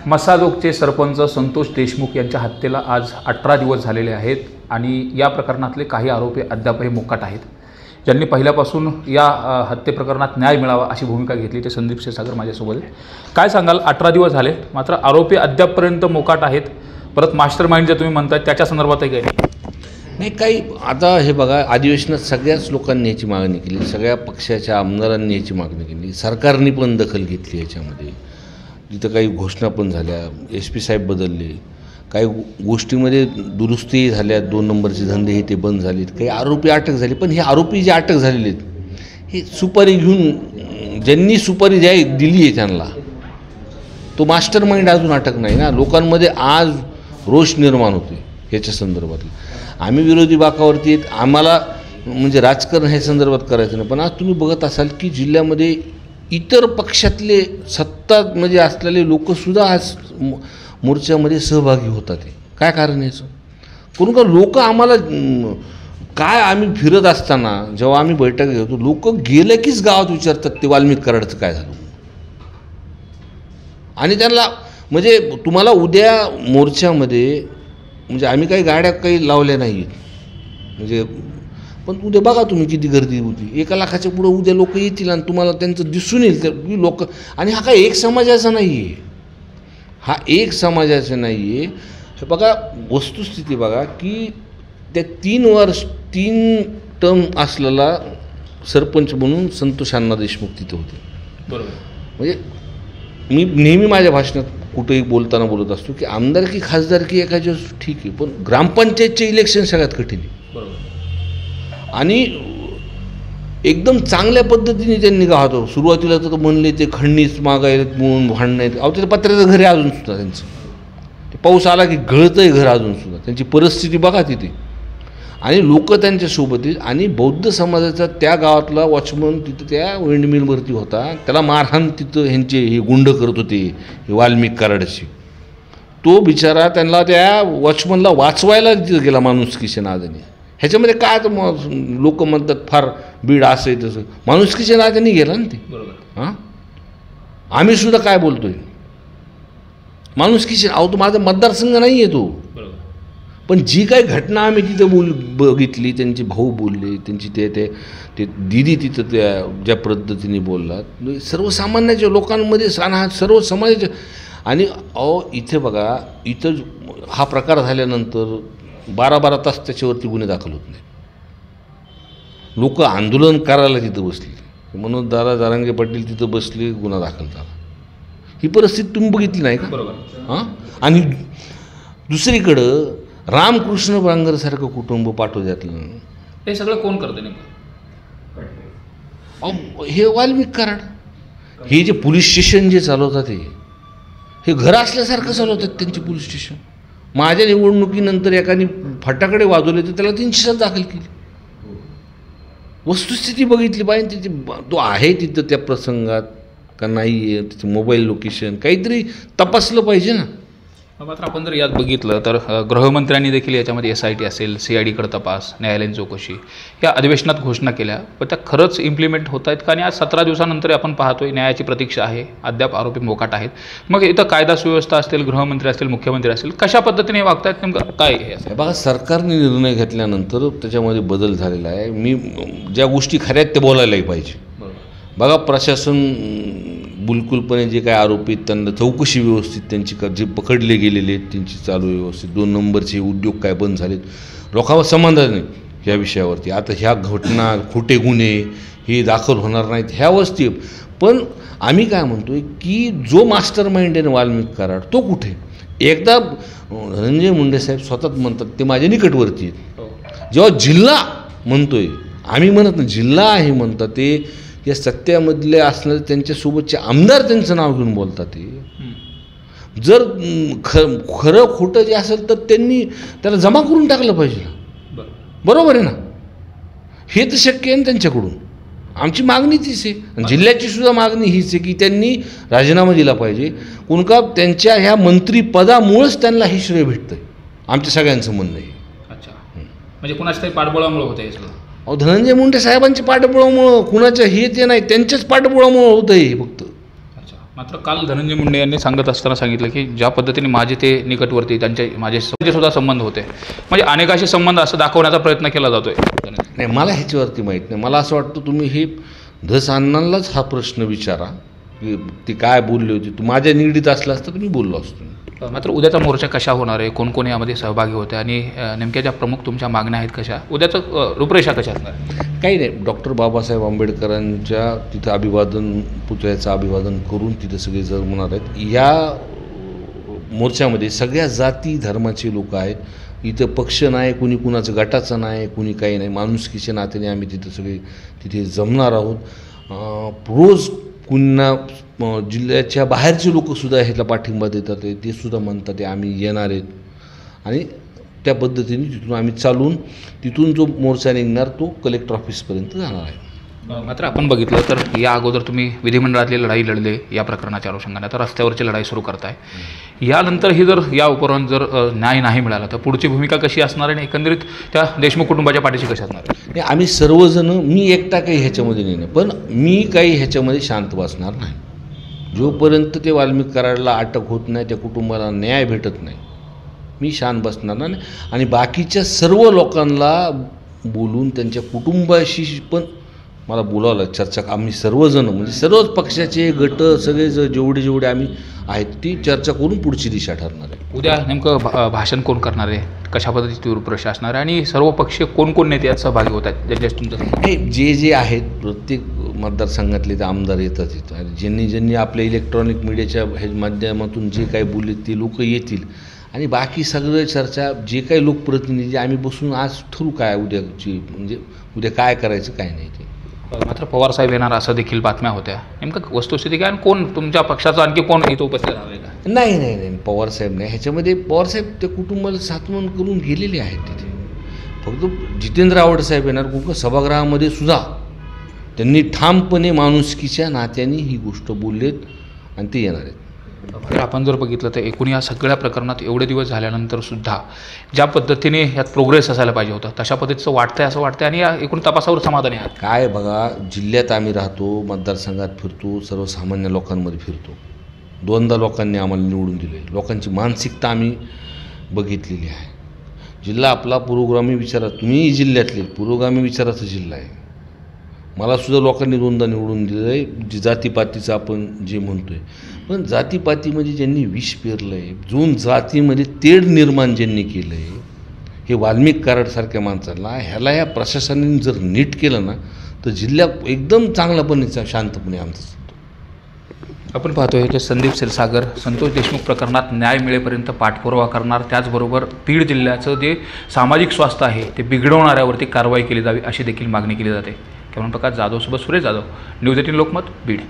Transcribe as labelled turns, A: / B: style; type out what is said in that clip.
A: मसाजोगचे सरपंच संतोष देशमुख यांच्या हत्येला आज 18 दिवस झालेले आहेत आणि या प्रकरणातले काही आरोपी अद्यापही मोकाट आहेत. ज्यांनी पहिल्यापासून या हत्ये प्रकरणात न्याय मिळावा अशी भूमिका घेतली ते संदीप क्षीरसागर माझ्यासोबत आहेत. काय सांगाल, 18 दिवस झाले मात्र आरोपी अद्यापपर्यंत मोकाट आहेत. परत मास्टर माइंड जे तुम्ही म्हणताय त्याच्या संदर्भातही काही
B: नाही. काही आता हे बघा, अधिवेशनात सगळ्याच लोकांनी याची मागणी केली, सगळ्या पक्षाच्या आमदारांनी याची मागणी केली, सरकारने पण दखल घेतली याच्यामध्ये. जिथं काही घोषणा पण झाल्या, SP साहेब बदलले, काही गोष्टीमध्ये दुरुस्ती झाल्या, 2 नंबरचे धंदे हे ते बंद झालेत, काही आरोपी अटक झाले. पण हे आरोपी जे अटक झालेले आहेत हे सुपारी घेऊन, ज्यांनी सुपारी दिली आहे त्यांना, तो मास्टर माइंड अजून अटक नाही ना. लोकांमध्ये आज रोष निर्माण होते याच्या संदर्भात. आम्ही विरोधी बाकावरती आहेत, आम्हाला म्हणजे राजकारण ह्या संदर्भात करायचं नाही. पण आज तुम्ही बघत असाल की जिल्ह्यामध्ये इतर पक्षातले सत्ता म्हणजे असलेले लोकसुद्धा आज मोर्चामध्ये सहभागी होतात. काय कारण याचं? करून का लोक आम्हाला काय, आम्ही फिरत असताना जेव्हा आम्ही बैठक घेतो, लोक गेले कीच गावात विचारतात ते वाल्मिक कराडचं काय झालं. आणि त्यांना म्हणजे तुम्हाला उद्या मोर्चामध्ये म्हणजे आम्ही काही गाड्या काही लावल्या नाही आहेत म्हणजे, पण उद्या बघा तुम्ही किती गर्दी होती. 1 लाखाच्या पुढं उद्या लोक येतील आणि तुम्हाला त्यांचं दिसून येईल ते लोक. आणि हा काय एक समाजाचा नाही आहे, हा एक समाजाचा नाही आहे. हे बघा वस्तुस्थिती बघा की त्या 3 टर्म असलेला सरपंच म्हणून संतोष अण्णा देशमुख तिथे होते.
A: बरोबर. म्हणजे
B: मी नेहमी माझ्या भाषणात कुठेही बोलताना बोलत असतो की आमदारकी खासदारकी एखाद्या ठीक आहे, पण ग्रामपंचायतचे इलेक्शन सगळ्यात कठीण आहे.
A: बरोबर.
B: आणि एकदम चांगल्या पद्धतीने त्यांनी गावात सुरुवातीला तर म्हणले ते खंडणीच मागायला म्हणून भांडणं आहेत. अहो त्याच्या पत्र्याचं घर आहे अजूनसुद्धा त्यांचं, ते पाऊस आला की गळतं आहे घर अजूनसुद्धा. त्यांची परिस्थिती बघा तिथे. आणि लोक त्यांच्यासोबत आहेत. आणि बौद्ध समाजाचा त्या गावातला वॉचमन तिथं त्या विंडमिलवरती होता, त्याला मारहाण तिथं ह्यांचे हे गुंड करत होते हे वाल्मिक कराडचे. तो बिचारा त्यांना त्या वॉचमनला वाचवायला तिथं गेला माणुसकीच्या नादाने. ह्याच्यामध्ये काय तर लोक म्हणतात फार बीड असं आहे तसं, माणुसकीच्या नादाने गेला ना ते.
A: बरोबर.
B: हां, आम्ही सुद्धा काय बोलतोय माणुसकीचे. अहो तो माझा मतदारसंघ नाही आहे तो. पण जी काही घटना आम्ही तिथं बघितली, त्यांचे भाऊ बोलले, त्यांची ते दिदी तिथं त्या ज्या पद्धतीने बोललात, सर्वसामान्याच्या लोकांमध्ये सर्व समाजाच्या. आणि अहो इथे बघा, इथं हा प्रकार झाल्यानंतर 12 तास त्याच्यावरती गुन्हे दाखल होत नाही. लोक आंदोलन करायला तिथं बसले, म्हणून जरांगे पाटील तिथं बसले, गुन्हा दाखल झाला. ही परिस्थिती तुम्ही बघितली नाही का?
A: बरोबर.
B: हां. आणि दुसरीकडं रामकृष्ण बांगरसारखं कुटुंब पाठवत्यातलं
A: हे सगळं कोण करतं नेमकं?
B: हे वाल्मिक कराड. हे जे पोलीस स्टेशन जे चालवतात हे घर असल्यासारखं चालवतात त्यांची पोलीस स्टेशन. माझ्या निवडणुकीनंतर एकाने फटाकडे वाजवले तर त्याला 307 दाखल केली. वस्तुस्थिती बघितली पाहिजे तिथे. तो आहे तिथं त्या प्रसंगात का नाही आहे, त्याचं मोबाईल लोकेशन काहीतरी तपासलं पाहिजे ना.
A: मात्र आपण जर यात बघितलं तर गृहमंत्र्यांनी देखील याच्यामध्ये SIT असेल, CIDकडे तपास, न्यायालयीन चौकशी या अधिवेशनात घोषणा केल्या, पण त्या खरंच इम्प्लिमेंट होत आहेत का? आणि आज 17 दिवसानंतर आपण पाहतोय न्यायाची प्रतीक्षा आहे, अद्याप आरोपी मोकाट आहेत. मग इथं कायदा सुव्यवस्था असतील, गृहमंत्री असतील, मुख्यमंत्री असतील, कशा पद्धतीने वागतायत नेमकं काय हे असेल?
B: बघा, सरकारने निर्णय घेतल्यानंतर त्याच्यामध्ये बदल झालेला आहे. मी ज्या गोष्टी खऱ्यात ते बोलायलाही पाहिजे. बघा, प्रशासन बिलकुलपणे जे काय आरोपी त्यांना चौकशी व्यवस्थित त्यांची जे पकडले गेलेले आहेत त्यांची चालू व्यवस्थित. 2 नंबरचे उद्योग काय बंद झालेत, लोकांवर समाधान नाही ह्या विषयावरती. आता ह्या घटना, खोटे गुन्हे हे दाखल होणार नाहीत ह्या वस्ती. पण आम्ही काय म्हणतो आहे की जो मास्टर माइंड आहे वाल्मिक कराड तो कुठे? एकदा धनंजय मुंडे साहेब स्वतःच म्हणतात ते माझ्या निकटवर्ती आहेत. जेव्हा जिल्हा म्हणतोय, आम्ही म्हणत नाही, जिल्हा आहे म्हणतात ते, या सत्यामधले असणारे त्यांच्यासोबतचे आमदार त्यांचं नाव घेऊन बोलतात. ते जर खरं खोटं जे असेल तर त्यांनी त्याला जमा करून टाकलं पाहिजे. बरोबर आहे ना? हे तर शक्य आहे ना त्यांच्याकडून. आमची मागणी तीच आहे, जिल्ह्याची सुद्धा मागणी हीच आहे की त्यांनी राजीनामा दिला पाहिजे. कोण का त्यांच्या ह्या मंत्रिपदामुळंच त्यांना हे श्रेय भेटतं आहे, आमच्या सगळ्यांचं म्हणणं आहे.
A: अच्छा, म्हणजे कुणाच्या तरी पाठबळामुळे होतं हे सगळं?
B: अहो धनंजय मुंडे साहेबांच्या पाठबळामुळं, कुणाच्या हे ते नाही, त्यांच्याच पाठबळामुळं होतं हे फक्त.
A: मात्र काल धनंजय मुंडे यांनी सांगत असताना सांगितलं की ज्या पद्धतीने माझे ते निकटवर्ती माझे सुद्धा संबंध होते, म्हणजे अनेकाशी संबंध असं दाखवण्याचा प्रयत्न केला जातोय.
B: नाही, मला ह्याच्यावरती माहीत नाही. मला असं वाटतं तुम्ही हे धस अण्णांनाच हा प्रश्न विचारा की ती काय बोलली होती. तू माझ्या निगडीत असला असता तर मी बोललो असतो.
A: मात्र उद्याचा मोर्चा कशा होणार आहे, कोण कोण यामध्ये सहभागी होते आणि नेमक्या ज्या प्रमुख तुमच्या मागण्या आहेत कशा, उद्याचं रूपरेषा कशा असणार आहे?
B: काही नाही, डॉक्टर बाबासाहेब आंबेडकरांच्या तिथं अभिवादन, पुतळ्याचं अभिवादन करून तिथं सगळे जमणार आहेत. या मोर्चामध्ये सगळ्या जाती धर्माचे लोक आहेत. इथं पक्ष नाही, कुणी कुणाचं गटाचं नाही, कुणी काही नाही, माणुसकीच्या नात्याने आम्ही तिथं सगळे तिथे जमणार आहोत. रोज पुन्हा जिल्ह्याच्या बाहेरचे लोकसुद्धा ह्याला पाठिंबा देतात, ते सुद्धा म्हणतात आम्ही येणार आहेत. आणि त्या पद्धतीने तिथून आम्ही चालून तिथून जो मोर्चा निघणार तो कलेक्टर ऑफिसपर्यंत जाणार आहे.
A: मात्र आपण बघितलं तर या अगोदर तुम्ही विधिमंडळातली लढाई लढले या प्रकरणाच्या अनुषंगाने, आता रस्त्यावरची लढाई सुरू करताय. यानंतरही जर या उपरांत जर न्याय नाही मिळाला तर पुढची भूमिका कशी असणार आणि एकंदरीत त्या देशमुख कुटुंबाच्या पाठीशी कशी असणार?
B: नाही, आम्ही सर्वजण, मी एकटा काही ह्याच्यामध्ये नाही, पण मी काही ह्याच्यामध्ये शांत बसणार नाही. जोपर्यंत ते वाल्मिक कराडला अटक होत नाही, त्या कुटुंबाला न्याय भेटत नाही, मी शांत बसणार नाही. आणि बाकीच्या सर्व लोकांना बोलून त्यांच्या कुटुंबाशी पण मला बोलावलं, चर्चा. आम्ही सर्वजण म्हणजे सर्वच पक्षाचे गट सगळे जेवढे आम्ही आहेत ती चर्चा करून पुढची दिशा ठरणार आहे.
A: उद्या नेमकं भाषण कोण करणार आहे, कशा पद्धतीची रूपरेषा असणार आहे आणि सर्व पक्षीय कोण नेते यात सहभागी होत आहेत? ज्याच्यात तुमचं
B: हे जे आहेत प्रत्येक मतदारसंघातले ते आमदार येतात इथं, आणि ज्यांनी आपल्या इलेक्ट्रॉनिक मीडियाच्या हे माध्यमातून जे काही बोलले ते लोक येतील. आणि बाकी सगळं चर्चा जे काही लोकप्रतिनिधी आम्ही बसून आज ठरू काय उद्याची, म्हणजे उद्या काय करायचं काय नाही ते.
A: मात्र पवारसाहेब येणार असं देखील बातम्या होत्या, नेमकं वस्तुस्थिती काय आणि कोण तुमच्या पक्षाचं आणखी कोण इथं उपस्थित राहणार आहे का?
B: नाही, पवारसाहेब नाही. ह्याच्यामध्ये पवारसाहेब त्या कुटुंबाला सात्वन करून गेलेले आहेत. तिथे फक्त जितेंद्र आव्हाड साहेब येणार, कुठं सभागृहामध्ये सुद्धा त्यांनी ठामपणे माणुसकीच्या नात्याने ही गोष्ट बोललेत आणि ते येणार आहेत.
A: तर आपण जर बघितलं तर एकूण या सगळ्या प्रकरणात एवढे दिवस झाल्यानंतर सुद्धा ज्या पद्धतीने यात प्रोग्रेस असायला पाहिजे होता तशा पद्धतीचं वाटतंय असं वाटतंय आणि या एकूण तपासावर समाधानी आहात?
B: काय बघा, जिल्ह्यात आम्ही राहतो, मतदारसंघात फिरतो, सर्वसामान्य लोकांमध्ये फिरतो. 2दा लोकांनी आम्हाला निवडून दिले. लोकांची मानसिकता आम्ही बघितलेली आहे. जिल्हा आपला पुरोगामी विचारात, तुम्ही जिल्ह्यातले पुरोगामी विचाराचा जिल्हा आहे. मलासुद्धा लोकांनी 2दा निवडून दिलं आहे. जी जातीपातीचं आपण जे म्हणतो आहे, पण जातीपातीमध्ये ज्यांनी विष पेरलं आहे, जो जातीमध्ये तेढ निर्माण ज्यांनी केलं आहे, हे वाल्मिक कराडसारख्या माणसाला, ह्याला या प्रशासनाने जर नीट केलं ना तर जिल्हा एकदम चांगल्यापणे शांतपणे आमचं.
A: आपण पाहतोय की संदीप क्षीरसागर संतोष देशमुख प्रकरणात न्याय मिळेपर्यंत पाठपुरावा करणार, त्याचबरोबर बीड जिल्ह्याचं जे सामाजिक स्वास्थ्य आहे ते बिघडवणाऱ्यावरती कारवाई केली जावी अशी देखील मागणी केली जाते. कॅमेरामन प्रकाश जाधव सोबत सुरेश जाधव, न्यूज 18 लोकमत, बीड.